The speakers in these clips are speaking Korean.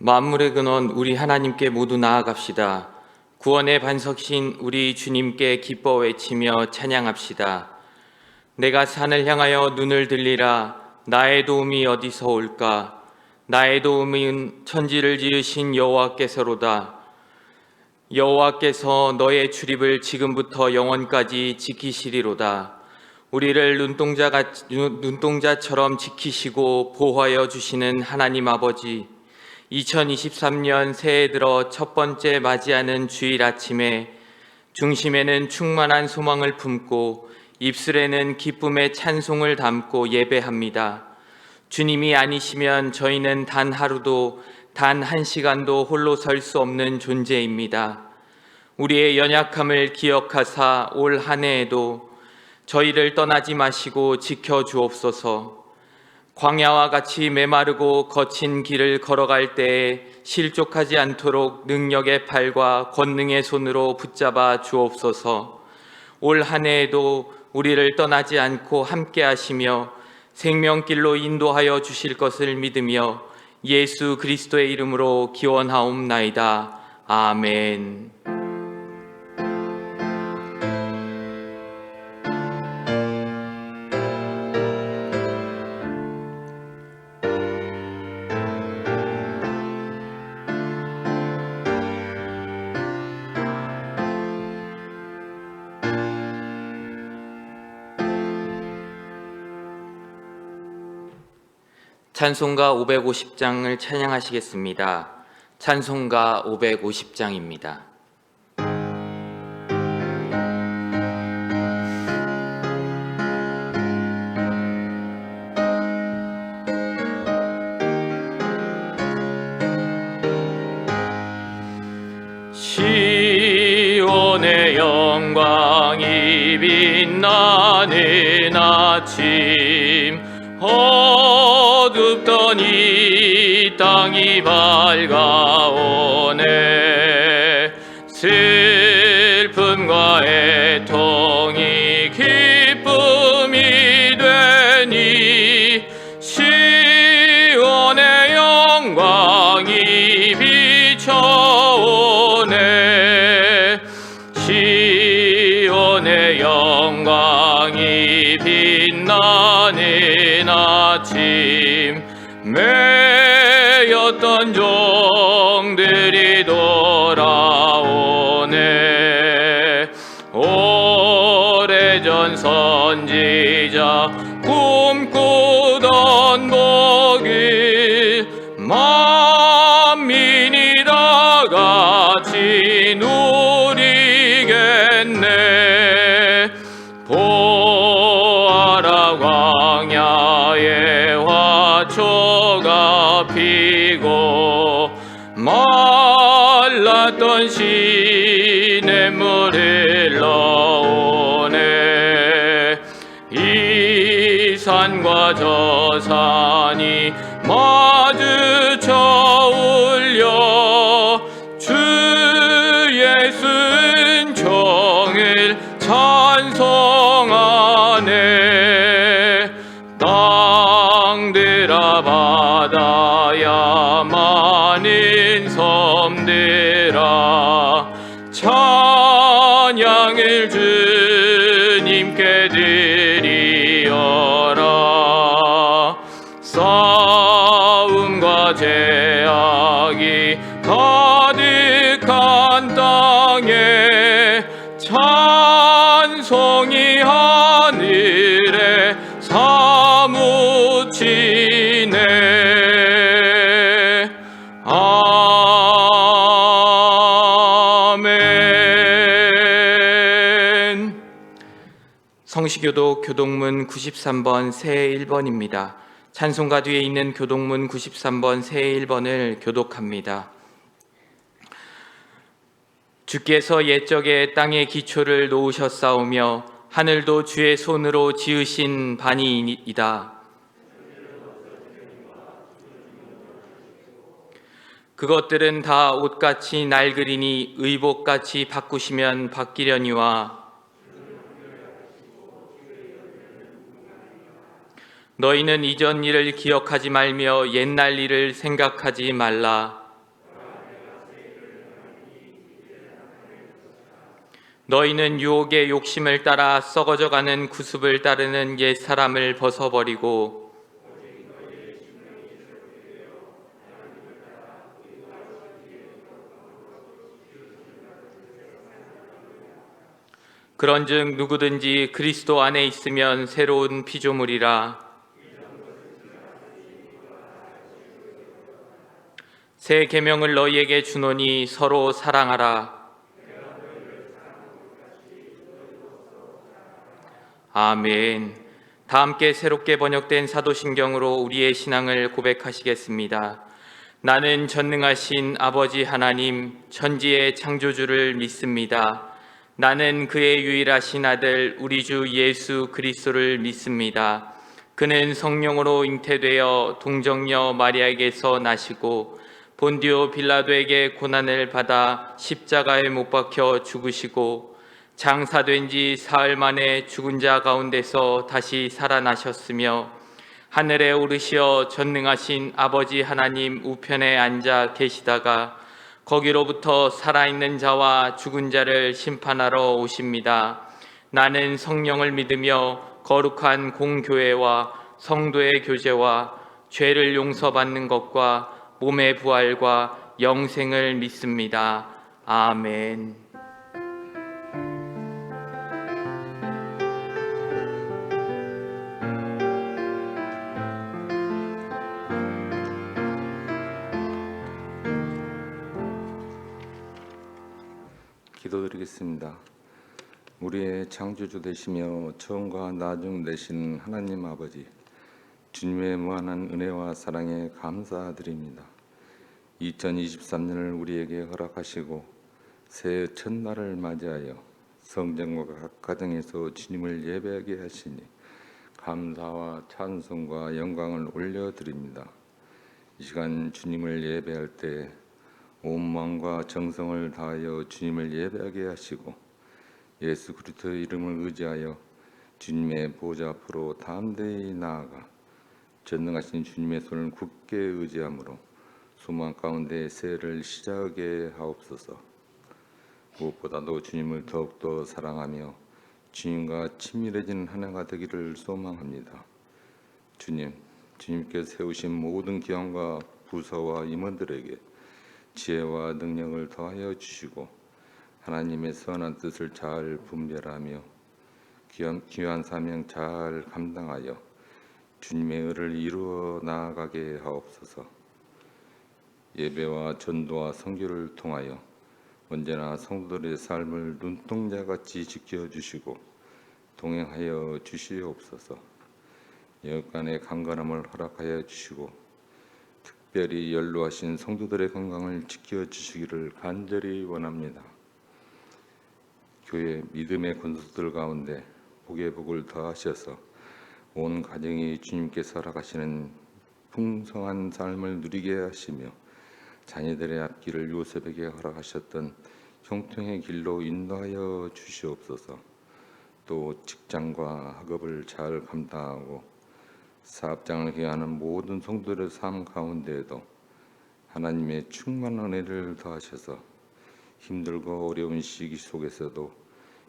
만물의 근원 우리 하나님께 모두 나아갑시다. 구원의 반석신 우리 주님께 기뻐 외치며 찬양합시다. 내가 산을 향하여 눈을 들리라. 나의 도움이 어디서 올까? 나의 도움은 천지를 지으신 여호와께서로다. 여호와께서 너의 출입을 지금부터 영원까지 지키시리로다. 우리를 눈동자처럼 지키시고 보호하여 주시는 하나님 아버지, 2023년 새해 들어 첫 번째 맞이하는 주일 아침에 중심에는 충만한 소망을 품고 입술에는 기쁨의 찬송을 담고 예배합니다. 주님이 아니시면 저희는 단 하루도 단 한 시간도 홀로 설 수 없는 존재입니다. 우리의 연약함을 기억하사 올 한 해에도 저희를 떠나지 마시고 지켜주옵소서. 광야와 같이 메마르고 거친 길을 걸어갈 때에 실족하지 않도록 능력의 팔과 권능의 손으로 붙잡아 주옵소서. 올 한 해에도 우리를 떠나지 않고 함께 하시며 생명길로 인도하여 주실 것을 믿으며 예수 그리스도의 이름으로 기원하옵나이다. 아멘. 찬송가 550장을 찬양하시겠습니다. 찬송가 550장입니다. 시온의 영광이 빛나는 아침, 어둡던 이 땅이 밝아오네. 슬픔과 애통이 기쁨이 되니 시온의 영광이 비춰오네. 시온의 영광이 빛나는 아침, 매였던 종들이 돌아오네. 오래전 선지자 꿈꾸던 복을 만민이 다 같이 누리겠네. 보아라, 광야에 화초가 피고 말랐던 시냇물을 흘러오네. 이 산과 저 산이 마주쳐 울려 주의 순종을 찬송하네. 땅들아, 바다야, 많은 섬들아, 찬양을 주님께 드리어라. 싸움과 죄악이 가득한 땅에 찬송이 하늘에 사무치네. 아멘. 성시교도 교동문 93번 새 1번입니다. 찬송가 뒤에 있는 교동문 93번 새 1번을 교독합니다. 주께서 옛적에 땅의 기초를 놓으셨사오며 하늘도 주의 손으로 지으신 바니이다. 그것들은 다 옷같이 낡으리니 의복같이 바꾸시면 바뀌려니와 너희는 이전 일을 기억하지 말며 옛날 일을 생각하지 말라. 너희는 유혹의 욕심을 따라 썩어져가는 구습을 따르는 옛 사람을 벗어버리고 그런즉 누구든지 그리스도 안에 있으면 새로운 피조물이라. 새 계명을 너희에게 주노니 서로 사랑하라. 아멘. 다 함께 새롭게 번역된 사도신경으로 우리의 신앙을 고백하시겠습니다. 나는 전능하신 아버지 하나님, 천지의 창조주를 믿습니다. 나는 그의 유일하신 아들 우리 주 예수 그리스도를 믿습니다. 그는 성령으로 잉태되어 동정녀 마리아에게서 나시고 본디오 빌라도에게 고난을 받아 십자가에 못 박혀 죽으시고 장사된 지 사흘 만에 죽은 자 가운데서 다시 살아나셨으며 하늘에 오르시어 전능하신 아버지 하나님 우편에 앉아 계시다가 거기로부터 살아있는 자와 죽은 자를 심판하러 오십니다. 나는 성령을 믿으며 거룩한 공교회와 성도의 교제와 죄를 용서받는 것과 몸의 부활과 영생을 믿습니다. 아멘. 기도드리겠습니다. 우리의 창조주 되시며 처음과 나중 되신 하나님 아버지, 주님의 무한한 은혜와 사랑에 감사드립니다. 2023년을 우리에게 허락하시고 새해 첫날을 맞이하여 성전과 각 가정에서 주님을 예배하게 하시니 감사와 찬송과 영광을 올려드립니다. 이 시간 주님을 예배할 때 온 마음과 정성을 다하여 주님을 예배하게 하시고 예수 그리스도의 이름을 의지하여 주님의 보좌 앞으로 담대히 나아가 전능하신 주님의 손을 굳게 의지함으로 소망 가운데 새해를 시작하게 하옵소서. 무엇보다도 주님을 더욱더 사랑하며 주님과 친밀해지는 한 해가 되기를 소망합니다. 주님께서 세우신 모든 기관과 부서와 임원들에게 지혜와 능력을 더하여 주시고 하나님의 선한 뜻을 잘 분별하며 귀한 사명 잘 감당하여 주님의 의를 이루어 나아가게 하옵소서. 예배와 전도와 선교를 통하여 언제나 성도들의 삶을 눈동자같이 지켜주시고 동행하여 주시옵소서. 여간의 강건함을 허락하여 주시고 특별히 연로하신 성도들의 건강을 지켜주시기를 간절히 원합니다. 교회 믿음의 권속들 가운데 복의 복을 더하셔서 온 가정이 주님께서 허락하시는 풍성한 삶을 누리게 하시며 자녀들의 앞길을 요셉에게 허락하셨던 형통의 길로 인도하여 주시옵소서. 또 직장과 학업을 잘 감당하고 사업장을 기하는 모든 성도들의 삶 가운데에도 하나님의 충만한 은혜를 더하셔서 힘들고 어려운 시기 속에서도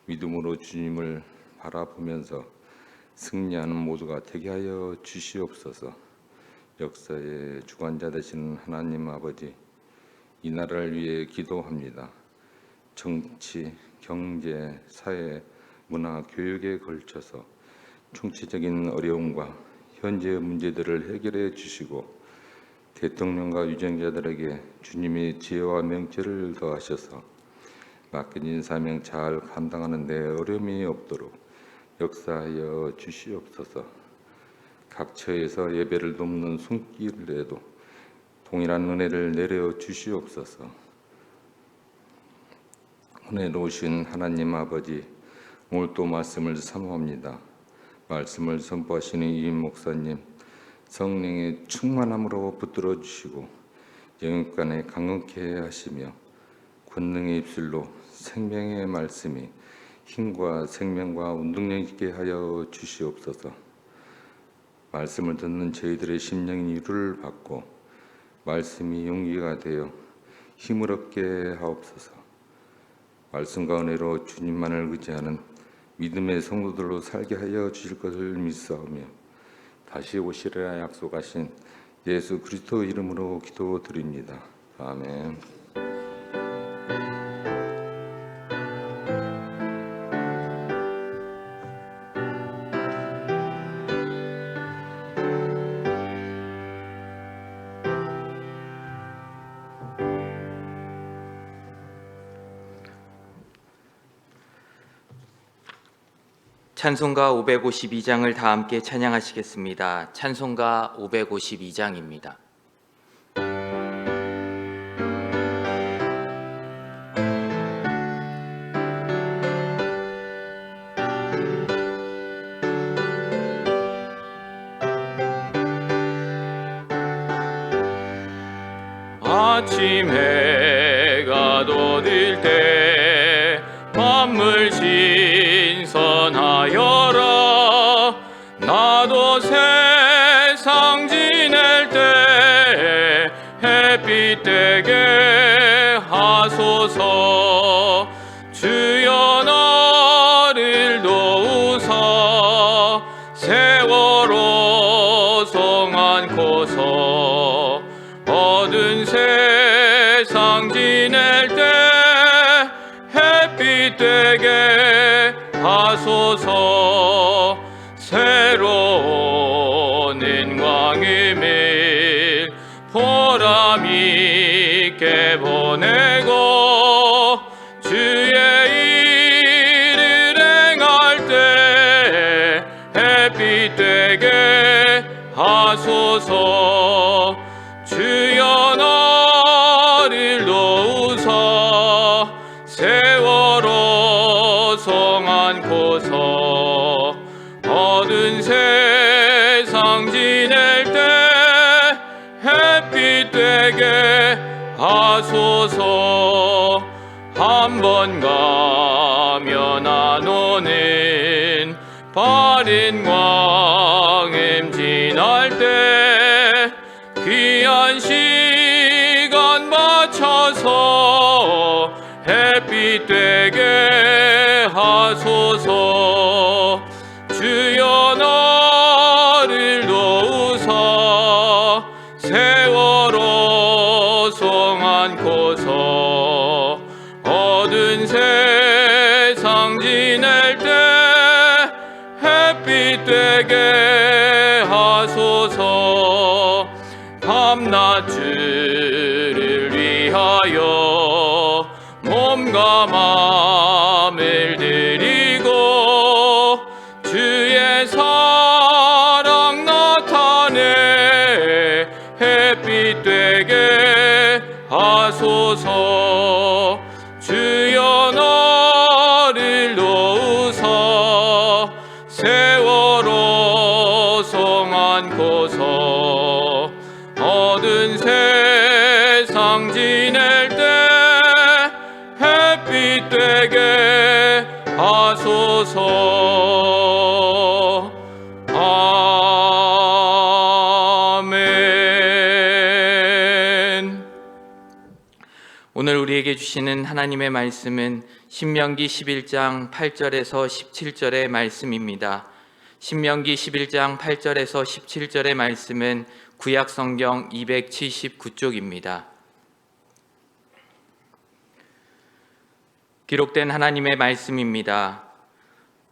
믿음으로 주님을 바라보면서 승리하는 모두가 되게 하여 주시옵소서. 역사의 주관자 되시는 하나님 아버지, 이 나라를 위해 기도합니다. 정치, 경제, 사회, 문화, 교육에 걸쳐서 총체적인 어려움과 현재의 문제들을 해결해 주시고 대통령과 위정자들에게 주님의 지혜와 명철을 더하셔서 맡겨진 사명 잘 감당하는 데 어려움이 없도록 역사하여 주시옵소서. 각 처에서 예배를 돕는 손길에도 동일한 은혜를 내려 주시옵소서. 은혜로우신 하나님 아버지, 오늘 또 말씀을 사모합니다. 말씀을 선포하시는 이 목사님, 성령의 충만함으로 붙들어 주시고 영육간에 강건케 하시며 권능의 입술로 생명의 말씀이 힘과 생명과 운동력 있게 하여 주시옵소서. 말씀을 듣는 저희들의 심령이 위로를 받고 말씀이 용기가 되어 힘을 얻게 하옵소서. 말씀과 은혜로 주님만을 의지하는 믿음의 성도들로 살게 하여 주실 것을 믿사오며 다시 오시리라 약속하신 예수 그리스도 이름으로 기도드립니다. 아멘. 찬송가 552장을 다 함께 찬양하시겠습니다. 찬송가 552장입니다. 아침 해가 돋을 때 만물 신선하여라. 나도 세상 지낼 때 햇빛 되게 하소서. 주여 나를 도우사 세월호 송 안고서 어두운 세상 지낼 때 햇빛 되게 하소서. 새로운 은광의 일 보람 있게 보내고 주의 일을 행할 때 햇빛 되게 하소서. 주여 나를 도우사 세월호 송 안고서 어두운 세상 지낼 때 햇빛 되게 하소서. 한 번 가면 안 오는 바른 광음 지날 때 귀한 시간 맞춰서 햇빛 되게 하소서. 주여 나를 도우사 세월호 송 안고서 어두운 세상 지낼 때 햇빛 되게 하소서. 밤낮 주를 위하여 몸과 마음을 드리고 주의 사랑 나타내 햇빛 되게 하소서. 주여 나를 도우사 세월호 송 안고서 어두운 세상 지낼 때 햇빛 되게 하소서. 아멘. 오늘 우리에게 주시는 하나님의 말씀은 신명기 11장 8절에서 17절의 말씀입니다. 신명기 11장 8절에서 17절의 말씀은 구약 성경 279쪽입니다. 기록된 하나님의 말씀입니다.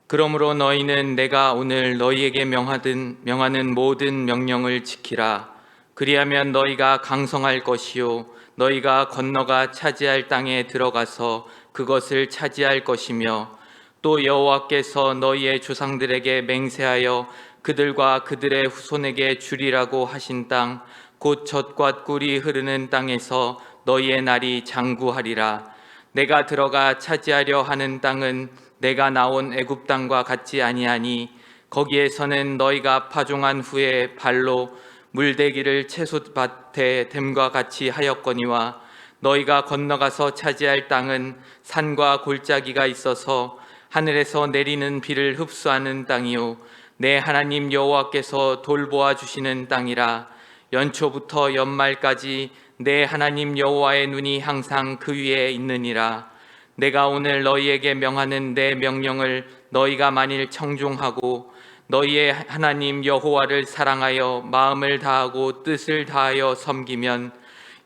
그러므로 너희는 내가 오늘 너희에게 명하는 모든 명령을 지키라. 그리하면 너희가 강성할 것이요 너희가 건너가 차지할 땅에 들어가서 그것을 차지할 것이며 또 여호와께서 너희의 조상들에게 맹세하여 그들과 그들의 후손에게 주리라고 하신 땅 곧 젖과 꿀이 흐르는 땅에서 너희의 날이 장구하리라. 내가 들어가 차지하려 하는 땅은 내가 나온 애굽 땅과 같지 아니하니 거기에서는 너희가 파종한 후에 발로 물대기를 채소밭에 댐과 같이 하였거니와 너희가 건너가서 차지할 땅은 산과 골짜기가 있어서 하늘에서 내리는 비를 흡수하는 땅이요 내 하나님 여호와께서 돌보아 주시는 땅이라. 연초부터 연말까지 내 하나님 여호와의 눈이 항상 그 위에 있느니라. 내가 오늘 너희에게 명하는 내 명령을 너희가 만일 청종하고 너희의 하나님 여호와를 사랑하여 마음을 다하고 뜻을 다하여 섬기면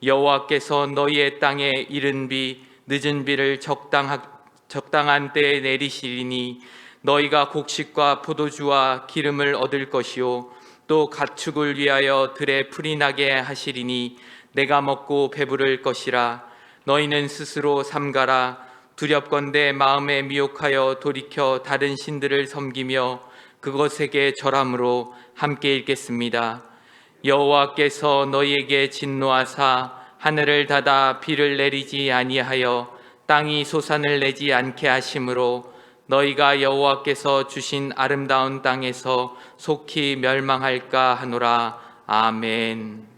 여호와께서 너희의 땅에 이른 비 늦은 비를 적당한 때에 내리시리니 너희가 곡식과 포도주와 기름을 얻을 것이요 또 가축을 위하여 들에 풀이 나게 하시리니 내가 먹고 배부를 것이라. 너희는 스스로 삼가라. 두렵건대 마음에 미혹하여 돌이켜 다른 신들을 섬기며 그것에게 절함으로 함께 읽겠습니다. 여호와께서 너희에게 진노하사 하늘을 닫아 비를 내리지 아니하여 땅이 소산을 내지 않게 하심으로 너희가 여호와께서 주신 아름다운 땅에서 속히 멸망할까 하노라. 아멘.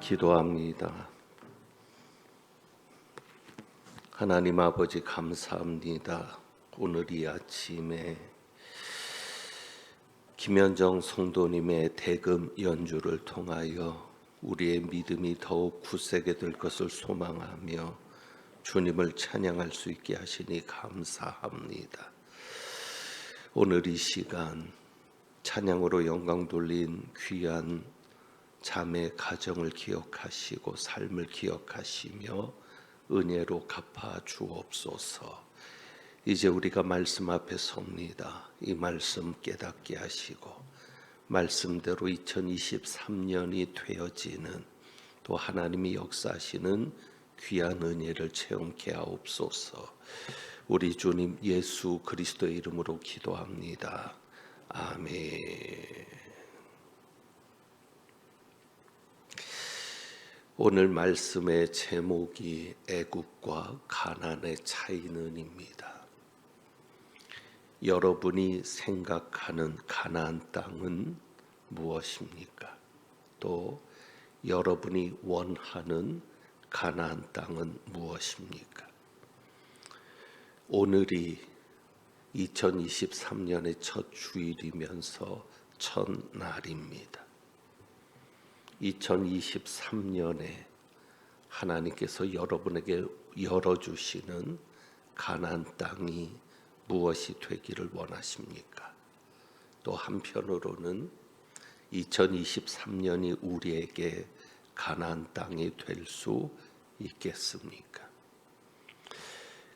기도합니다. 하나님 아버지 감사합니다. 오늘 이 아침에 김현정 성도님의 대금 연주를 통하여 우리의 믿음이 더욱 굳세게 될 것을 소망하며 주님을 찬양할 수 있게 하시니 감사합니다. 오늘 이 시간 찬양으로 영광 돌린 귀한 자매 가정을 기억하시고 삶을 기억하시며 은혜로 갚아 주옵소서. 이제 우리가 말씀 앞에 섭니다. 이 말씀 깨닫게 하시고 말씀대로 2023년이 되어지는 또 하나님이 역사하시는 귀한 은혜를 체험케 하옵소서. 우리 주님 예수 그리스도의 이름으로 기도합니다. 아멘. 오늘 말씀의 제목이 애굽과 가나안의 차이는입니다. 여러분이 생각하는 가나안 땅은 무엇입니까? 또 여러분이 원하는 가나안 땅은 무엇입니까? 오늘이 2023년의 첫 주일이면서 첫날입니다. 2023년에 하나님께서 여러분에게 열어주시는 가나안 땅이 무엇이 되기를 원하십니까? 또 한편으로는 2023년이 우리에게 가나안 땅이 될 수 있겠습니까?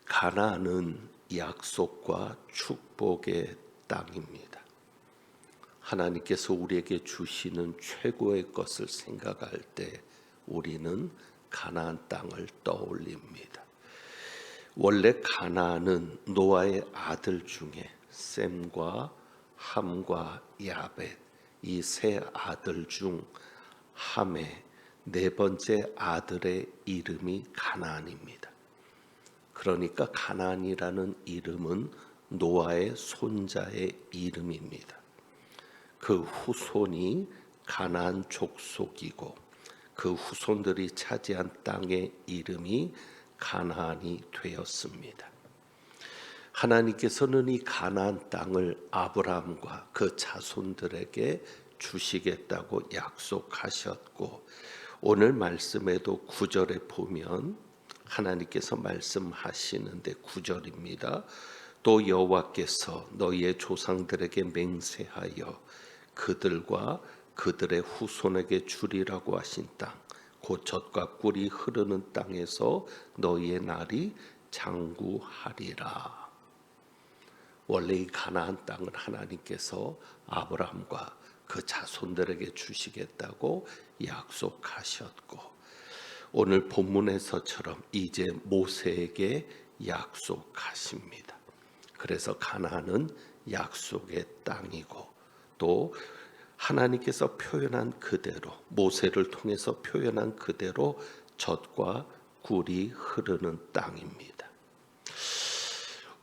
가나안은 약속과 축복의 땅입니다. 하나님께서 우리에게 주시는 최고의 것을 생각할 때 우리는 가나안 땅을 떠올립니다. 원래 가나안은 노아의 아들 중에 셈과 함과 야벳 이 세 아들 중 함의 네 번째 아들의 이름이 가나안입니다. 그러니까 가나안이라는 이름은 노아의 손자의 이름입니다. 그 후손이 가나안 족속이고 그 후손들이 차지한 땅의 이름이 가나안이 되었습니다. 하나님께서는 이 가나안 땅을 아브라함과 그 자손들에게 주시겠다고 약속하셨고 오늘 말씀에도 9절에 보면 하나님께서 말씀하시는데 9절입니다. 또 여호와께서 너희의 조상들에게 맹세하여 그들과 그들의 후손에게 주리라고 하신 땅 곧 젖과 꿀이 흐르는 땅에서 너희의 날이 장구하리라. 원래 이 가나안 땅은 하나님께서 아브라함과 그 자손들에게 주시겠다고 약속하셨고 오늘 본문에서처럼 이제 모세에게 약속하십니다. 그래서 가나안은 약속의 땅이고 또 하나님께서 표현한 그대로 모세를 통해서 표현한 그대로 젖과 꿀이 흐르는 땅입니다.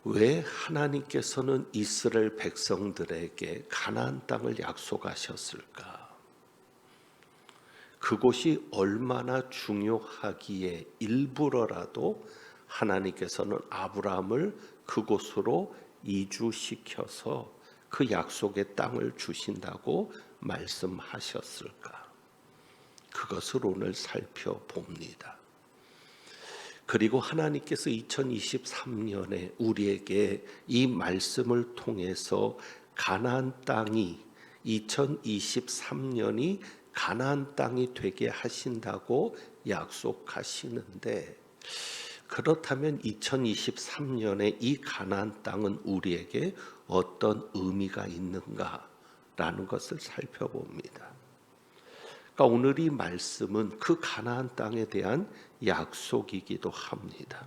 왜 하나님께서는 이스라엘 백성들에게 가나안 땅을 약속하셨을까? 그곳이 얼마나 중요하기에 일부러라도 하나님께서는 아브라함을 그곳으로 이주시켜서 그 약속의 땅을 주신다고 말씀하셨을까? 그것을 오늘 살펴봅니다. 그리고 하나님께서 2023년에 우리에게 이 말씀을 통해서 가나안 땅이 2023년이 가나안 땅이 되게 하신다고 약속하시는데 그렇다면 2023년에 이 가나안 땅은 우리에게 어떤 의미가 있는가라는 것을 살펴봅니다. 그러니까 오늘 이 말씀은 그 가나안 땅에 대한 약속이기도 합니다.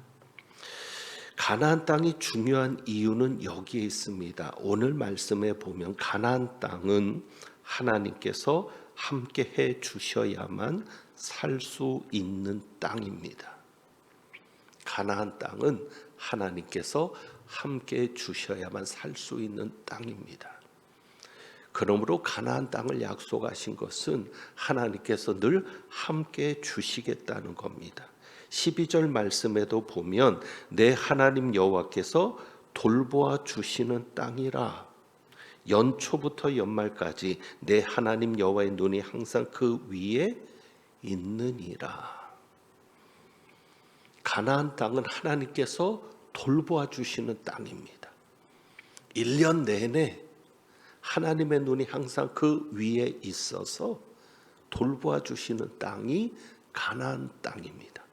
가나안 땅이 중요한 이유는 여기에 있습니다. 오늘 말씀에 보면 가나안 땅은 하나님께서 함께 해 주셔야만 살 수 있는 땅입니다. 가나안 땅은 하나님께서 함께 주셔야만 살 수 있는 땅입니다. 그러므로 가나안 땅을 약속하신 것은 하나님께서 늘 함께 주시겠다는 겁니다. 12절 말씀에도 보면 내 하나님 여호와께서 돌보아 주시는 땅이라. 연초부터 연말까지 내 하나님 여호와의 눈이 항상 그 위에 있느니라. 가나안 땅은 하나님께서 돌보아 주시는 땅입니다. 1년 내내 하나님의 눈이 항상 그 위에 있어서 돌보아 주시는 땅이 가나안 땅입니다.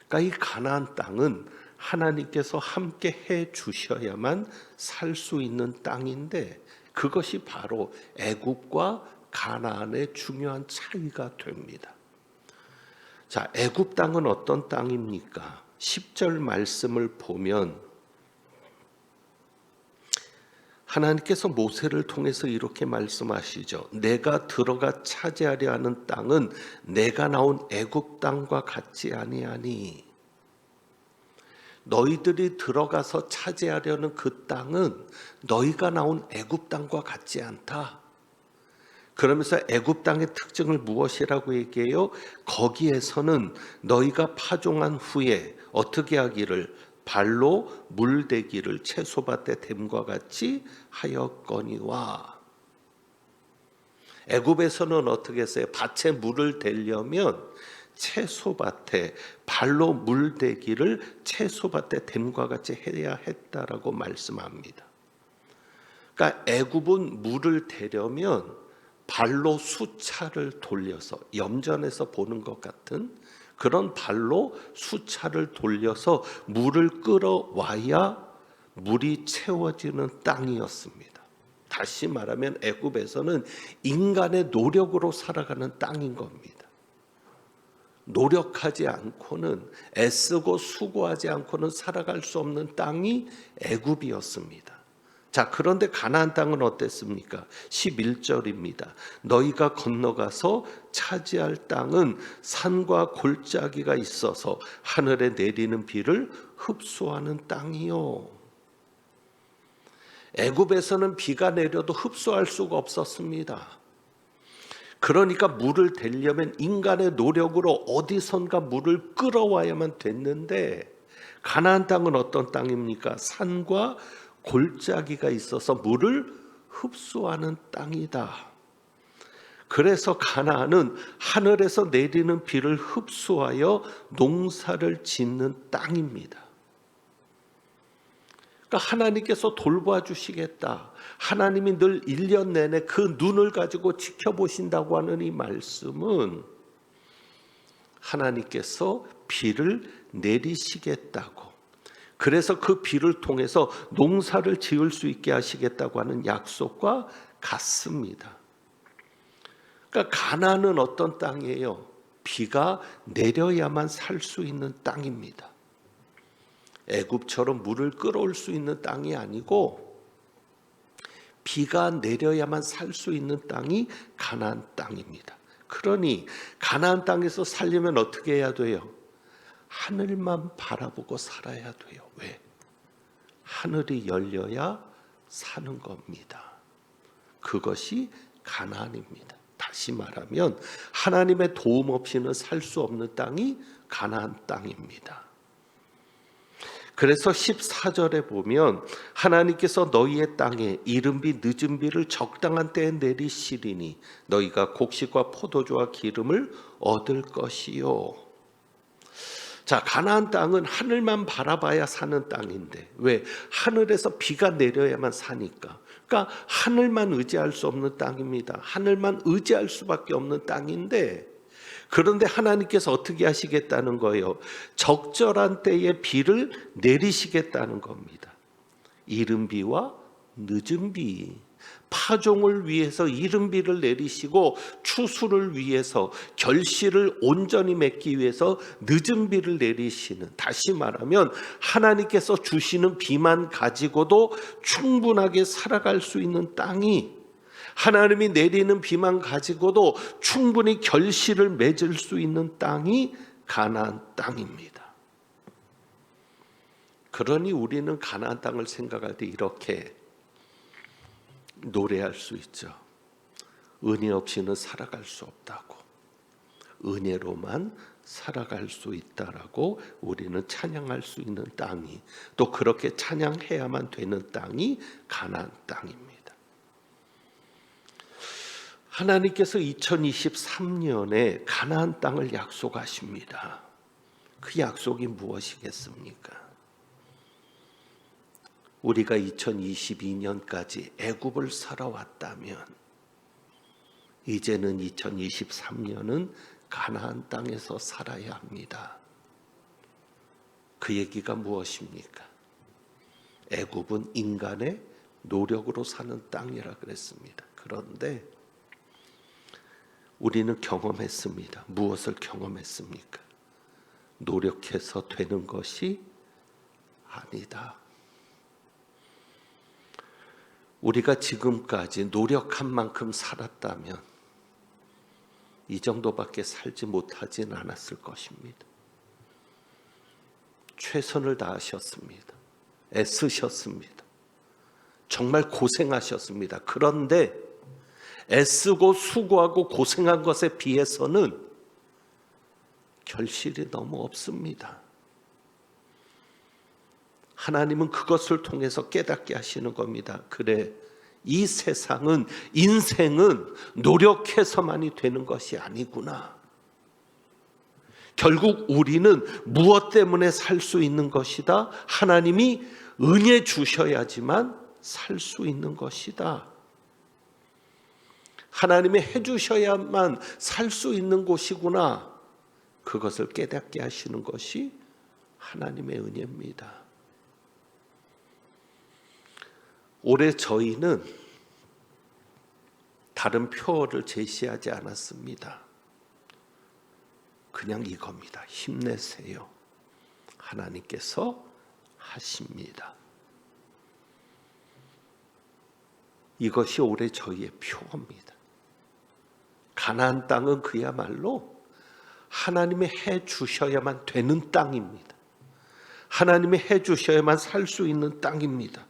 그러니까 이 가나안 땅은 하나님께서 함께 해 주셔야만 살 수 있는 땅인데 그것이 바로 애굽과 가나안의 중요한 차이가 됩니다. 자, 애굽 땅은 어떤 땅입니까? 10절 말씀을 보면 하나님께서 모세를 통해서 이렇게 말씀하시죠. 내가 들어가 차지하려 하는 땅은 내가 나온 애굽 땅과 같지 아니하니. 너희들이 들어가서 차지하려는 그 땅은 너희가 나온 애굽 땅과 같지 않다. 그러면서 애굽 땅의 특징을 무엇이라고 얘기해요? 거기에서는 너희가 파종한 후에 어떻게 하기를 발로 물대기를 채소밭에 댐과 같이 하였거니와. 애굽에서는 어떻게 했어요? 밭에 물을 대려면 채소밭에 발로 물대기를 채소밭에 댐과 같이 해야 했다라고 말씀합니다. 그러니까 애굽은 물을 대려면 발로 수차를 돌려서, 염전에서 보는 것 같은 그런 발로 수차를 돌려서 물을 끌어와야 물이 채워지는 땅이었습니다. 다시 말하면 애굽에서는 인간의 노력으로 살아가는 땅인 겁니다. 노력하지 않고는, 애쓰고 수고하지 않고는 살아갈 수 없는 땅이 애굽이었습니다. 자, 그런데 가나안 땅은 어땠습니까? 11절입니다. 너희가 건너가서 차지할 땅은 산과 골짜기가 있어서 하늘에 내리는 비를 흡수하는 땅이요. 애굽에서는 비가 내려도 흡수할 수가 없었습니다. 그러니까 물을 대려면 인간의 노력으로 어디선가 물을 끌어와야만 됐는데, 가나안 땅은 어떤 땅입니까? 산과 골짜기가 있어서 물을 흡수하는 땅이다. 그래서 가나안은 하늘에서 내리는 비를 흡수하여 농사를 짓는 땅입니다. 그러니까 하나님께서 돌봐 주시겠다. 하나님이 늘 1년 내내 그 눈을 가지고 지켜보신다고 하는 이 말씀은 하나님께서 비를 내리시겠다고, 그래서 그 비를 통해서 농사를 지을 수 있게 하시겠다고 하는 약속과 같습니다. 그러니까 가나안은 어떤 땅이에요? 비가 내려야만 살 수 있는 땅입니다. 애굽처럼 물을 끌어올 수 있는 땅이 아니고 비가 내려야만 살 수 있는 땅이 가나안 땅입니다. 그러니 가나안 땅에서 살려면 어떻게 해야 돼요? 하늘만 바라보고 살아야 돼요. 왜? 하늘이 열려야 사는 겁니다. 그것이 가나안입니다. 다시 말하면 하나님의 도움 없이는 살 수 없는 땅이 가나안 땅입니다. 그래서 14절에 보면 하나님께서 너희의 땅에 이른비 늦은비를 적당한 때에 내리시리니 너희가 곡식과 포도주와 기름을 얻을 것이요. 자, 가나안 땅은 하늘만 바라봐야 사는 땅인데, 왜? 하늘에서 비가 내려야만 사니까. 그러니까 하늘만 의지할 수 없는 땅입니다. 하늘만 의지할 수밖에 없는 땅인데, 그런데 하나님께서 어떻게 하시겠다는 거예요? 적절한 때에 비를 내리시겠다는 겁니다. 이른 비와 늦은 비, 파종을 위해서 이른 비를 내리시고 추수를 위해서, 결실을 온전히 맺기 위해서 늦은 비를 내리시는, 다시 말하면 하나님께서 주시는 비만 가지고도 충분하게 살아갈 수 있는 땅이, 하나님이 내리는 비만 가지고도 충분히 결실을 맺을 수 있는 땅이 가나안 땅입니다. 그러니 우리는 가나안 땅을 생각할 때 이렇게 노래할 수 있죠. 은혜 없이는 살아갈 수 없다고, 은혜로만 살아갈 수 있다라고 우리는 찬양할 수 있는 땅이, 또 그렇게 찬양해야만 되는 땅이 가나안 땅입니다. 하나님께서 2023년에 가나안 땅을 약속하십니다. 그 약속이 무엇이겠습니까? 우리가 2022년까지 애굽을 살아왔다면 이제는 2023년은 가나안 땅에서 살아야 합니다. 그 얘기가 무엇입니까? 애굽은 인간의 노력으로 사는 땅이라 그랬습니다. 그런데 우리는 경험했습니다. 무엇을 경험했습니까? 노력해서 되는 것이 아니다. 우리가 지금까지 노력한 만큼 살았다면 이 정도밖에 살지 못하진 않았을 것입니다. 최선을 다하셨습니다. 애쓰셨습니다. 정말 고생하셨습니다. 그런데 애쓰고 수고하고 고생한 것에 비해서는 결실이 너무 없습니다. 하나님은 그것을 통해서 깨닫게 하시는 겁니다. 그래, 이 세상은, 인생은 노력해서만이 되는 것이 아니구나. 결국 우리는 무엇 때문에 살 수 있는 것이다? 하나님이 은혜 주셔야지만 살 수 있는 것이다. 하나님이 해주셔야만 살 수 있는 곳이구나. 그것을 깨닫게 하시는 것이 하나님의 은혜입니다. 올해 저희는 다른 표어를 제시하지 않았습니다. 그냥 이겁니다. 힘내세요. 하나님께서 하십니다. 이것이 올해 저희의 표어입니다. 가나안 땅은 그야말로 하나님이 해 주셔야만 되는 땅입니다. 하나님이 해 주셔야만 살 수 있는 땅입니다.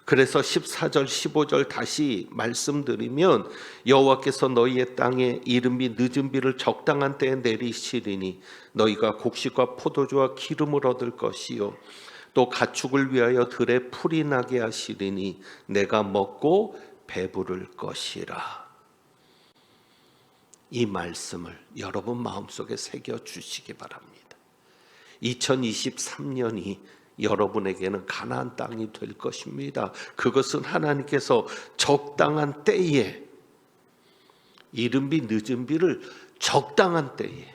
그래서 14절 15절 다시 말씀드리면 여호와께서 너희의 땅에 이른 비 늦은 비를 적당한 때에 내리시리니 너희가 곡식과 포도주와 기름을 얻을 것이요 또 가축을 위하여 들에 풀이 나게 하시리니 내가 먹고 배부를 것이라. 이 말씀을 여러분 마음속에 새겨 주시기 바랍니다. 2023년이 여러분에게는 가나안 땅이 될 것입니다. 그것은 하나님께서 적당한 때에, 이른 비 늦은 비를 적당한 때에,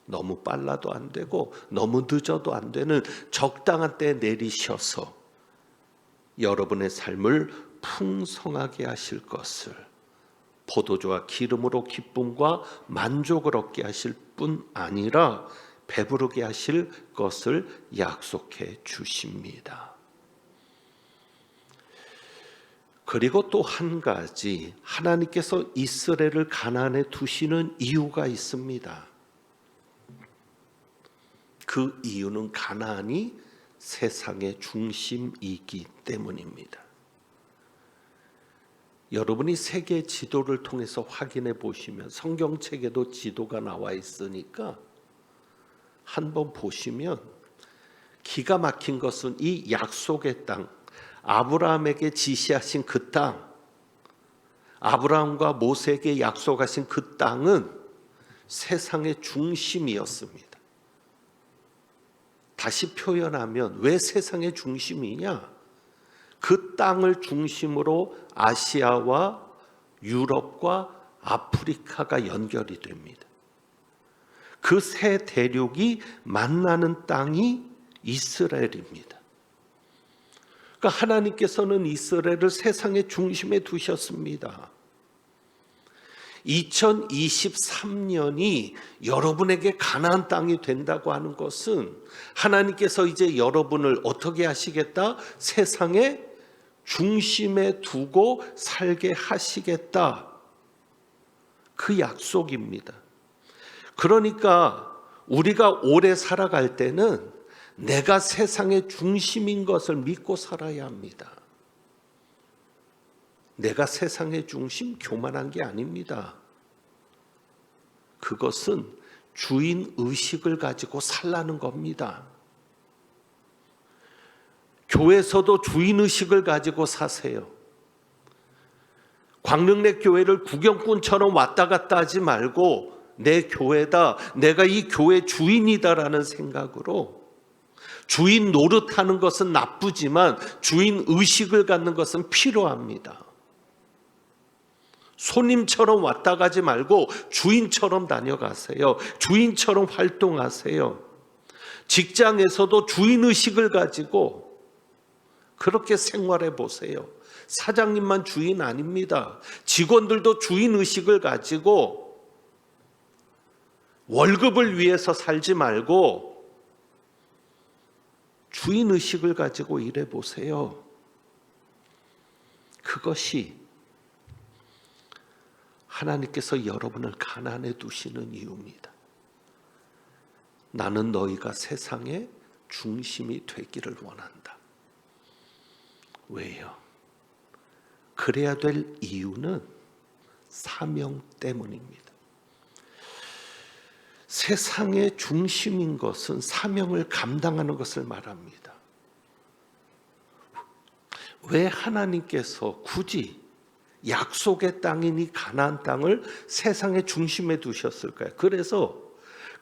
너무 빨라도 안 되고 너무 늦어도 안 되는 적당한 때에 내리셔서 여러분의 삶을 풍성하게 하실 것을, 포도주와 기름으로 기쁨과 만족을 얻게 하실 뿐 아니라 배부르게 하실 것을 약속해 주십니다. 그리고 또 한 가지, 하나님께서 이스라엘을 가나안에 두시는 이유가 있습니다. 그 이유는 가나안이 세상의 중심이기 때문입니다. 여러분이 세계 지도를 통해서 확인해 보시면 성경책에도 지도가 나와 있으니까 한번 보시면 기가 막힌 것은 이 약속의 땅, 아브라함에게 지시하신 그 땅, 아브라함과 모세에게 약속하신 그 땅은 세상의 중심이었습니다. 다시 표현하면 왜 세상의 중심이냐? 그 땅을 중심으로 아시아와 유럽과 아프리카가 연결이 됩니다. 그 세 대륙이 만나는 땅이 이스라엘입니다. 그러니까 하나님께서는 이스라엘을 세상의 중심에 두셨습니다. 2023년이 여러분에게 가나안 땅이 된다고 하는 것은 하나님께서 이제 여러분을 어떻게 하시겠다? 세상의 중심에 두고 살게 하시겠다. 그 약속입니다. 그러니까 우리가 오래 살아갈 때는 내가 세상의 중심인 것을 믿고 살아야 합니다. 내가 세상의 중심, 교만한 게 아닙니다. 그것은 주인 의식을 가지고 살라는 겁니다. 교회에서도 주인 의식을 가지고 사세요. 광릉내 교회를 구경꾼처럼 왔다 갔다 하지 말고 내 교회다, 내가 이 교회 주인이다라는 생각으로, 주인 노릇하는 것은 나쁘지만 주인 의식을 갖는 것은 필요합니다. 손님처럼 왔다 가지 말고 주인처럼 다녀가세요. 주인처럼 활동하세요. 직장에서도 주인의식을 가지고 그렇게 생활해 보세요. 사장님만 주인 아닙니다. 직원들도 주인의식을 가지고 월급을 위해서 살지 말고 주인의식을 가지고 일해 보세요. 그것이 하나님께서 여러분을 가난해 두시는 이유입니다. 나는 너희가 세상의 중심이 되기를 원한다. 왜요? 그래야 될 이유는 사명 때문입니다. 세상의 중심인 것은 사명을 감당하는 것을 말합니다. 왜 하나님께서 굳이 약속의 땅이니 가나안 땅을 세상의 중심에 두셨을까요? 그래서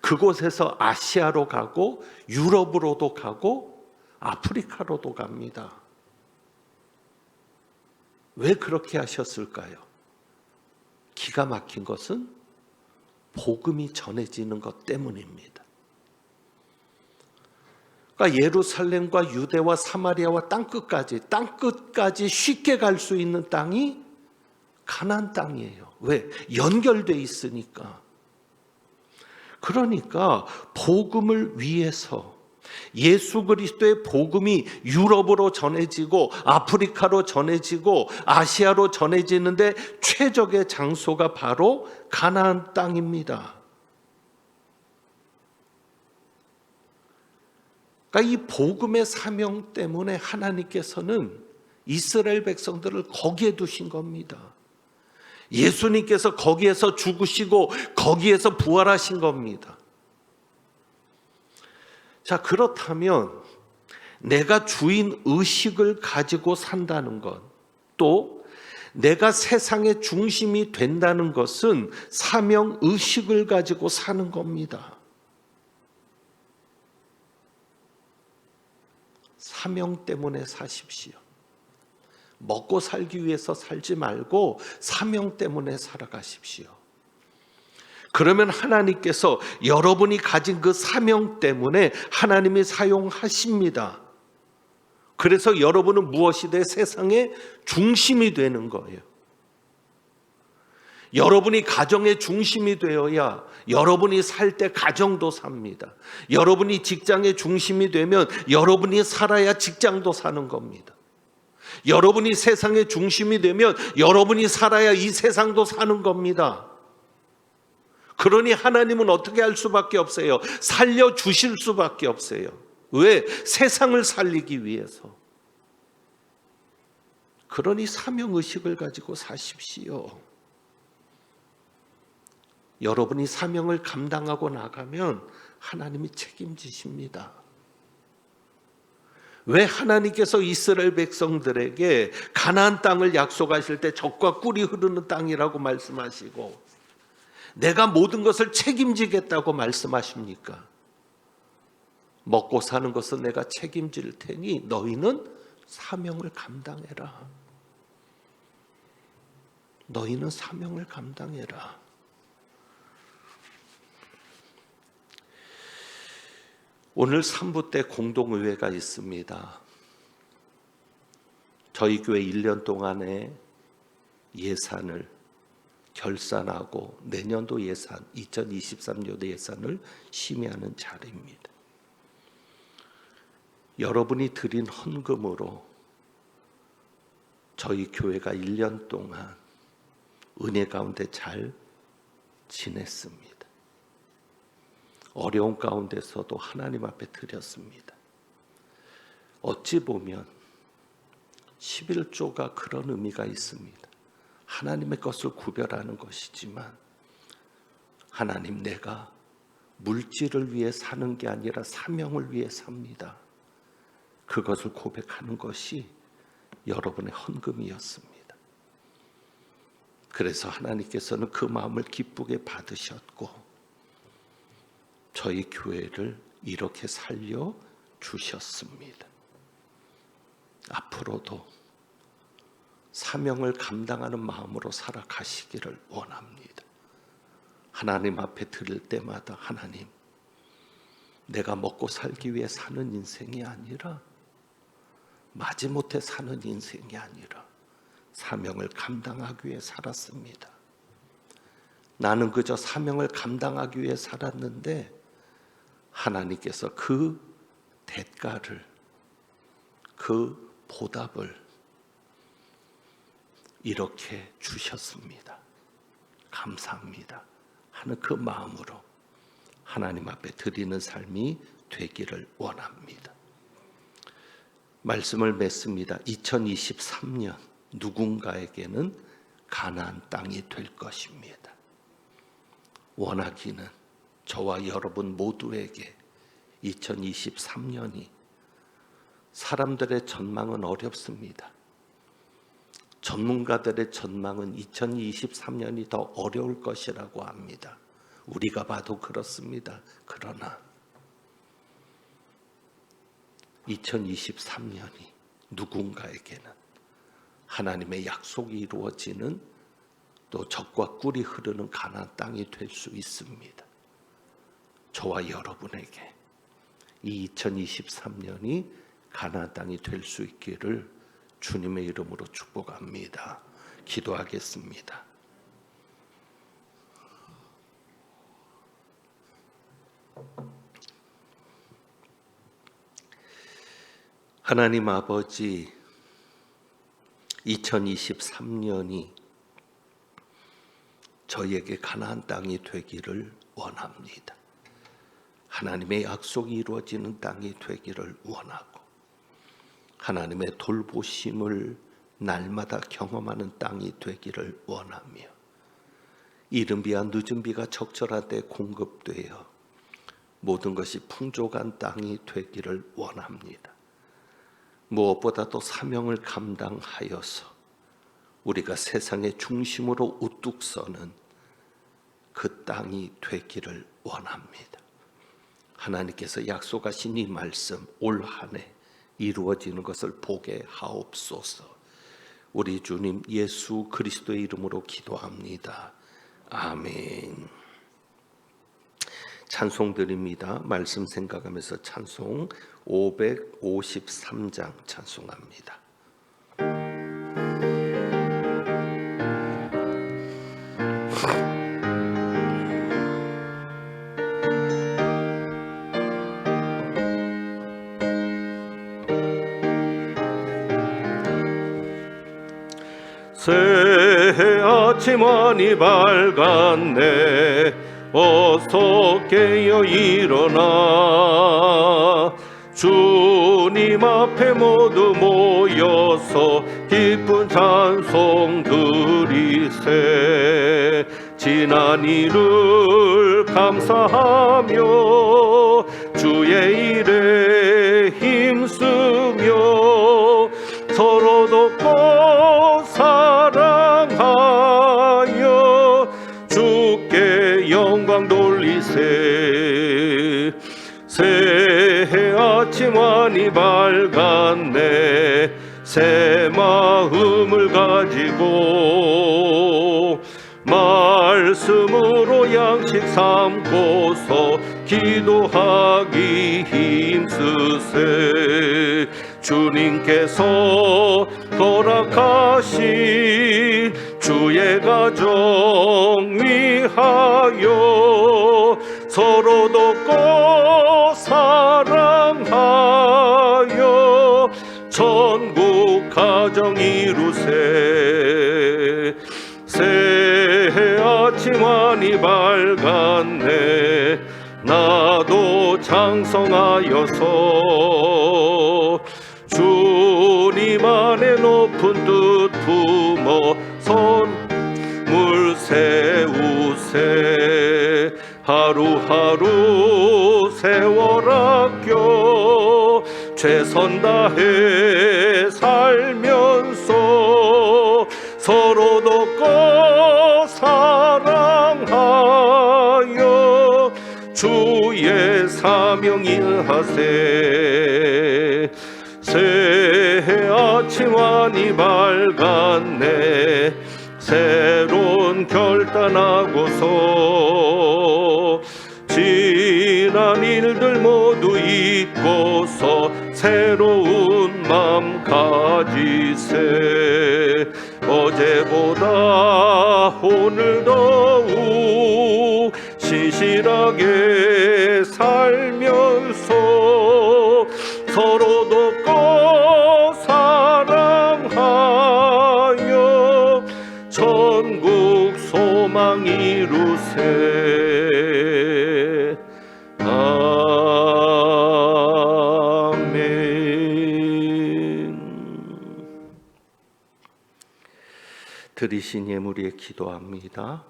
그곳에서 아시아로 가고 유럽으로도 가고 아프리카로도 갑니다. 왜 그렇게 하셨을까요? 기가 막힌 것은 복음이 전해지는 것 때문입니다. 그러니까 예루살렘과 유대와 사마리아와 땅끝까지 쉽게 갈 수 있는 땅이 가나안 땅이에요. 왜? 연결돼 있으니까. 그러니까 복음을 위해서 예수 그리스도의 복음이 유럽으로 전해지고 아프리카로 전해지고 아시아로 전해지는데 최적의 장소가 바로 가나안 땅입니다. 그러니까 이 복음의 사명 때문에 하나님께서는 이스라엘 백성들을 거기에 두신 겁니다. 예수님께서 거기에서 죽으시고 거기에서 부활하신 겁니다. 자, 그렇다면 내가 주인 의식을 가지고 산다는 것, 또 내가 세상의 중심이 된다는 것은 사명 의식을 가지고 사는 겁니다. 사명 때문에 사십시오. 먹고 살기 위해서 살지 말고 사명 때문에 살아가십시오. 그러면 하나님께서 여러분이 가진 그 사명 때문에 하나님이 사용하십니다. 그래서 여러분은 무엇이든 세상의 중심이 되는 거예요. 여러분이 가정의 중심이 되어야 여러분이 살 때 가정도 삽니다. 여러분이 직장의 중심이 되면 여러분이 살아야 직장도 사는 겁니다. 여러분이 세상의 중심이 되면 여러분이 살아야 이 세상도 사는 겁니다. 그러니 하나님은 어떻게 할 수밖에 없어요? 살려주실 수밖에 없어요. 왜? 세상을 살리기 위해서. 그러니 사명의식을 가지고 사십시오. 여러분이 사명을 감당하고 나가면 하나님이 책임지십니다. 왜 하나님께서 이스라엘 백성들에게 가나안 땅을 약속하실 때 젖과 꿀이 흐르는 땅이라고 말씀하시고 내가 모든 것을 책임지겠다고 말씀하십니까? 먹고 사는 것은 내가 책임질 테니 너희는 사명을 감당해라. 너희는 사명을 감당해라. 오늘 3부 때 공동의회가 있습니다. 저희 교회 1년 동안의 예산을 결산하고 내년도 예산, 2023년도 예산을 심의하는 자리입니다. 여러분이 드린 헌금으로 저희 교회가 1년 동안 은혜 가운데 잘 지냈습니다. 어려운 가운데서도 하나님 앞에 드렸습니다. 어찌 보면 11조가 그런 의미가 있습니다. 하나님의 것을 구별하는 것이지만 하나님, 내가 물질을 위해 사는 게 아니라 사명을 위해 삽니다. 그것을 고백하는 것이 여러분의 헌금이었습니다. 그래서 하나님께서는 그 마음을 기쁘게 받으셨고 저희 교회를 이렇게 살려 주셨습니다. 앞으로도 사명을 감당하는 마음으로 살아가시기를 원합니다. 하나님 앞에 드릴 때마다 하나님, 내가 먹고 살기 위해 사는 인생이 아니라 마지못해 사는 인생이 아니라 사명을 감당하기 위해 살았습니다. 나는 그저 사명을 감당하기 위해 살았는데 하나님께서 그 대가를, 그 보답을 이렇게 주셨습니다. 감사합니다 하는 그 마음으로 하나님 앞에 드리는 삶이 되기를 원합니다. 말씀을 맺습니다. 2023년 누군가에게는 가나안 땅이 될 것입니다. 원하기는 저와 여러분 모두에게 2023년이, 사람들의 전망은 어렵습니다. 전문가들의 전망은 2023년이 더 어려울 것이라고 합니다. 우리가 봐도 그렇습니다. 그러나 2023년이 누군가에게는 하나님의 약속이 이루어지는, 또 젖과 꿀이 흐르는 가나안 땅이 될 수 있습니다. 저와 여러분에게 이 2023년이 가나안 땅이 될 수 있기를 주님의 이름으로 축복합니다. 기도하겠습니다. 하나님 아버지, 2023년이 저에게 가나안 땅이 되기를 원합니다. 하나님의 약속이 이루어지는 땅이 되기를 원하고, 하나님의 돌보심을 날마다 경험하는 땅이 되기를 원하며, 이른 비와 늦은 비가 적절한 때 공급되어 모든 것이 풍족한 땅이 되기를 원합니다. 무엇보다도 사명을 감당하여서 우리가 세상의 중심으로 우뚝 서는 그 땅이 되기를 원합니다. 하나님께서 약속하신 이 말씀 올 한 해 이루어지는 것을 보게 하옵소서. 우리 주님 예수 그리스도의 이름으로 기도합니다. 아멘. 찬송 드립니다. 말씀 생각하면서 찬송 553장 찬송합니다. 새 아침 많이 밝았네. 어서 깨어 일어나. 주님 앞에 모두 모여서 기쁜 찬송 드리세. 지난 일을 감사하며 주의 일에 힘쓰며 서로 돕고 사랑하여 주께 영광 돌리세. 새 아침 많이 밝았네. 새 마음을 가지고 말씀으로 양식 삼고서 기도하기 힘쓰세. 주님께서 허락하신 주의 가정 위하여 서로 돕고 사랑하여 천국 가정 이루세. 새 아침 많이 밝았네. 나도 장성하여서 주님 안에 높은 뜻 품어 선물 세우세. 하루하루 세월 아껴 최선 다해 살면서 서로 돕고 사랑하여 주의 사명 일하세. 새 아침 많이 밝았네. 새로운 결단하고서 지난 일들 모두 잊고서 새로운 맘 가지세. 어제보다 오늘 더욱 신실하게 살면서 서로 돕고 사랑하여 주세. 아멘. 들으신 예물에 기도합니다.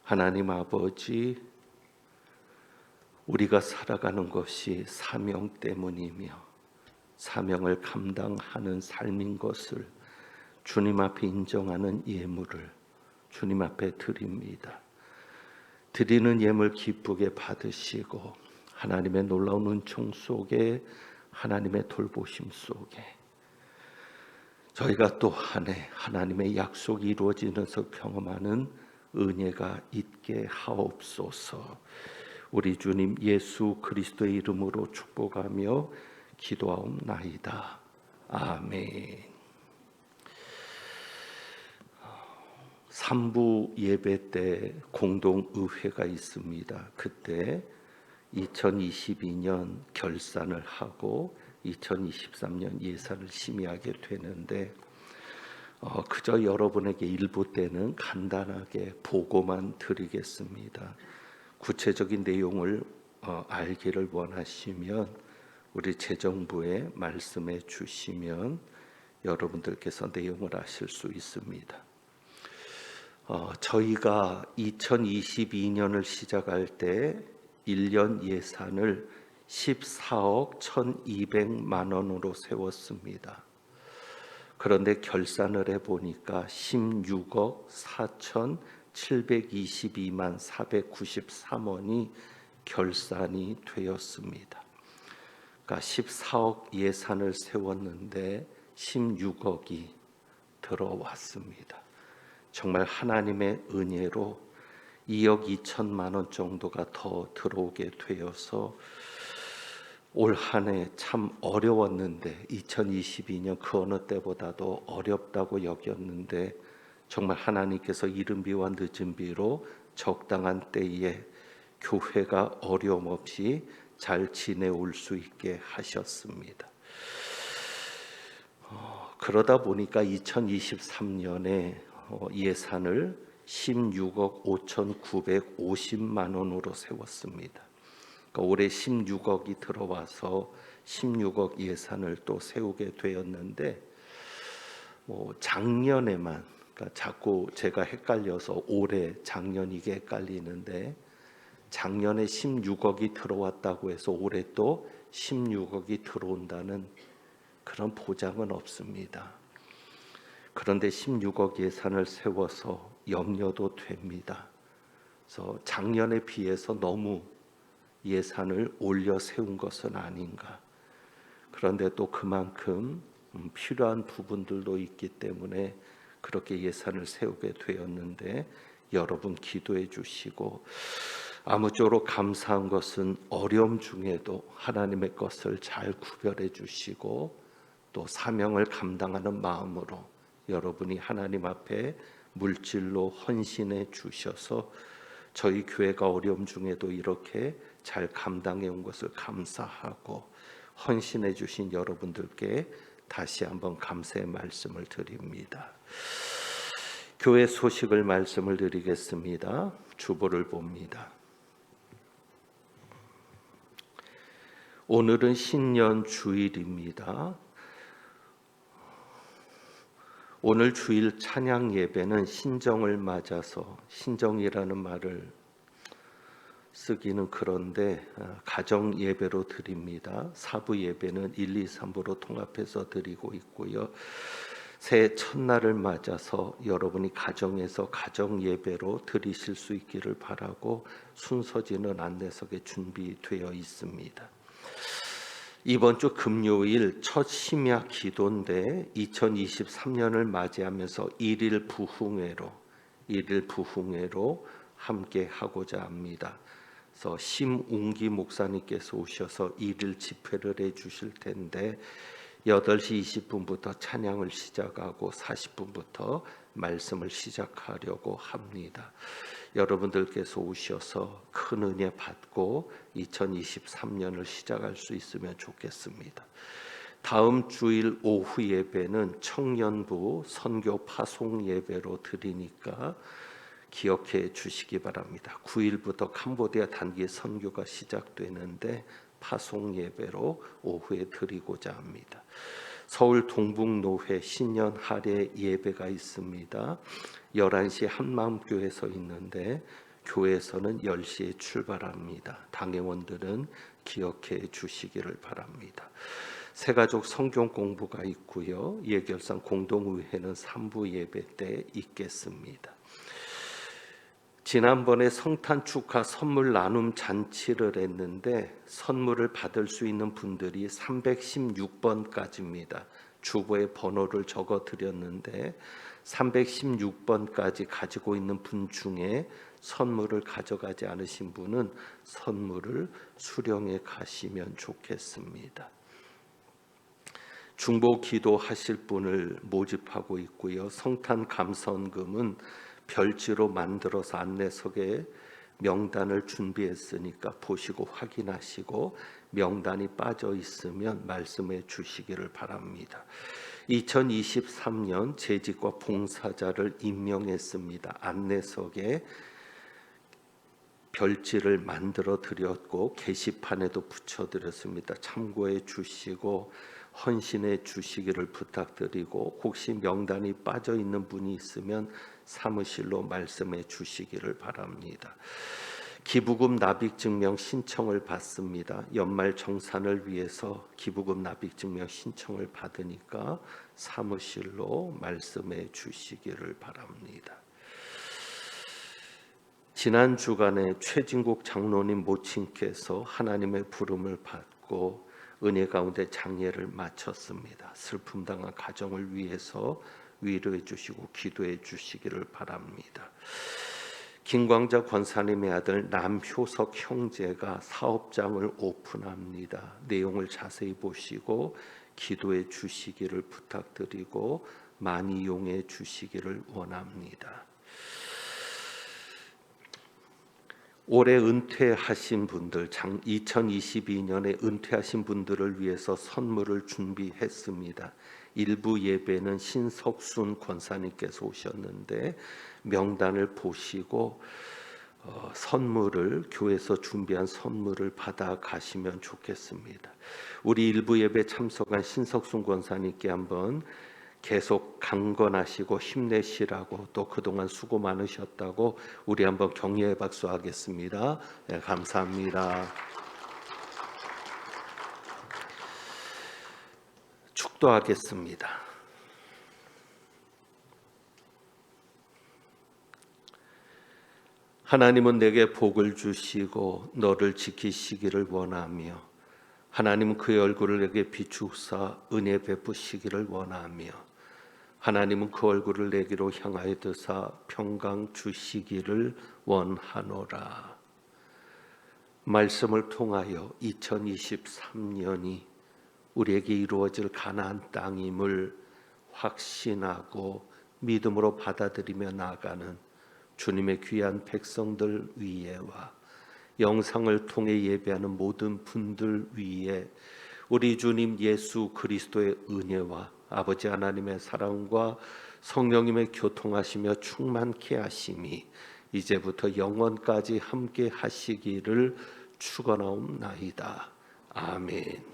하나님 아버지, 우리가 살아가는 것이 사명 때문이며 사명을 감당하는 삶인 것을 주님 앞에 인정하는 예물을 주님 앞에 드립니다. 드리는 예물 기쁘게 받으시고 하나님의 놀라운 은총 속에, 하나님의 돌보심 속에 저희가 또 한 해 하나님의 약속이 이루어지면서 경험하는 은혜가 있게 하옵소서. 우리 주님 예수 그리스도의 이름으로 축복하며 기도하옵나이다. 아멘. 3부 예배 때 공동의회가 있습니다. 그때 2022년 결산을 하고 2023년 예산을 심의하게 되는데 그저 여러분에게 일부 때는 간단하게 보고만 드리겠습니다. 구체적인 내용을 알기를 원하시면 우리 재정부에 말씀해 주시면 여러분들께서 내용을 아실 수 있습니다. 저희가 2022년을 시작할 때 1년 예산을 14억 1,200만 원으로 세웠습니다. 그런데 결산을 해보니까 16억 4,722만 493원이 결산이 되었습니다. 그러니까 14억 예산을 세웠는데 16억이 들어왔습니다. 정말 하나님의 은혜로 2억 2천만 원 정도가 더 들어오게 되어서 올 한 해 참 어려웠는데 2022년 그 어느 때보다도 어렵다고 여겼는데 정말 하나님께서 이른 비와 늦은 비로 적당한 때에 교회가 어려움 없이 잘 지내올 수 있게 하셨습니다. 그러다 보니까 2023년에 예산을 16억 5,950만 원으로 세웠습니다. 그러니까 올해 16억이 들어와서 16억 예산을 또 세우게 되었는데 작년에만, 그러니까 자꾸 제가 헷갈려서 올해 작년 이게 헷갈리는데 작년에 16억이 들어왔다고 해서 올해 또 16억이 들어온다는 그런 보장은 없습니다. 그런데 16억 예산을 세워서 염려도 됩니다. 그래서 작년에 비해서 너무 예산을 올려 세운 것은 아닌가. 그런데 또 그만큼 필요한 부분들도 있기 때문에 그렇게 예산을 세우게 되었는데 여러분 기도해 주시고, 아무쪼록 감사한 것은 어려움 중에도 하나님의 것을 잘 구별해 주시고 또 사명을 감당하는 마음으로 여러분이 하나님 앞에 물질로 헌신해 주셔서 저희 교회가 어려움 중에도 이렇게 잘 감당해 온 것을 감사하고 헌신해 주신 여러분들께 다시 한번 감사의 말씀을 드립니다. 교회 소식을 말씀을 드리겠습니다. 주보를 봅니다. 오늘은 신년 주일입니다. 오늘 주일 찬양 예배는 신정을 맞아서, 신정이라는 말을 쓰기는 그런데 가정 예배로 드립니다. 사부 예배는 1, 2, 3부로 통합해서 드리고 있고요. 새해 첫날을 맞아서 여러분이 가정에서 가정 예배로 드리실 수 있기를 바라고 순서지는 안내석에 준비되어 있습니다. 이번 주 금요일 첫 심야 기도인데 2023년을 맞이하면서 1일 부흥회로 함께 하고자 합니다. 그래서 심웅기 목사님께서 오셔서 1일 집회를 해 주실 텐데 8시 20분부터 찬양을 시작하고 40분부터 말씀을 시작하려고 합니다. 여러분들께서 오셔서 큰 은혜 받고 2023년을 시작할 수 있으면 좋겠습니다. 다음 주일 오후 예배는 청년부 선교 파송 예배로 드리니까 기억해 주시기 바랍니다. 9일부터 캄보디아 단기 선교가 시작되는데 파송 예배로 오후에 드리고자 합니다. 서울 동북노회 신년 할애 예배가 있습니다. 11시 한마음교회에서 있는데 교회에서는 10시에 출발합니다. 당회원들은 기억해 주시기를 바랍니다. 새가족 성경 공부가 있고요. 예결상 공동의회는 3부 예배 때 있겠습니다. 지난번에 성탄 축하 선물 나눔 잔치를 했는데 선물을 받을 수 있는 분들이 316번까지입니다. 주보에 번호를 적어 드렸는데 316번까지 가지고 있는 분 중에 선물을 가져가지 않으신 분은 선물을 수령해 가시면 좋겠습니다. 중보 기도하실 분을 모집하고 있고요. 성탄 감선금은 별지로 만들어서 안내석에 명단을 준비했으니까 보시고 확인하시고 명단이 빠져 있으면 말씀해 주시기를 바랍니다. 2023년 재직과 봉사자를 임명했습니다. 안내석에 별지를 만들어 드렸고 게시판에도 붙여 드렸습니다. 참고해 주시고 헌신해 주시기를 부탁드리고 혹시 명단이 빠져 있는 분이 있으면 사무실로 말씀해 주시기를 바랍니다. 기부금 납입증명 신청을 받습니다. 연말 정산을 위해서 기부금 납입증명 신청을 받으니까 사무실로 말씀해 주시기를 바랍니다. 지난 주간에 최진국 장로님 모친께서 하나님의 부름을 받고 은혜 가운데 장례를 마쳤습니다. 슬픔 당한 가정을 위해서 위로해 주시고 기도해 주시기를 바랍니다. 김광자 권사님의 아들 남효석 형제가 사업장을 오픈합니다. 내용을 자세히 보시고 기도해 주시기를 부탁드리고 많이 이용해 주시기를 원합니다. 올해 은퇴하신 분들, 2022년에 은퇴하신 분들을 위해서 선물을 준비했습니다. 일부 예배는 신석순 권사님께서 오셨는데 명단을 보시고 선물을 교회에서 준비한 선물을 받아 가시면 좋겠습니다. 우리 일부 예배 참석한 신석순 권사님께 한번 계속 강건하시고 힘내시라고 또 그동안 수고 많으셨다고 우리 한번 격려의 박수 하겠습니다. 네, 감사합니다. 축도하겠습니다. 하나님은 내게 복을 주시고 너를 지키시기를 원하며 하나님은 그의 얼굴을 내게 비추사 은혜 베푸시기를 원하며 하나님은 그 얼굴을 내게로 향하여 드사 평강 주시기를 원하노라. 말씀을 통하여 2023년이 우리에게 이루어질 가나안 땅임을 확신하고 믿음으로 받아들이며 나아가는 주님의 귀한 백성들 위에와 영상을 통해 예배하는 모든 분들 위에 우리 주님 예수 그리스도의 은혜와 아버지 하나님의 사랑과 성령님의 교통하시며 충만케 하심이 이제부터 영원까지 함께 하시기를 축원하옵나이다. 아멘.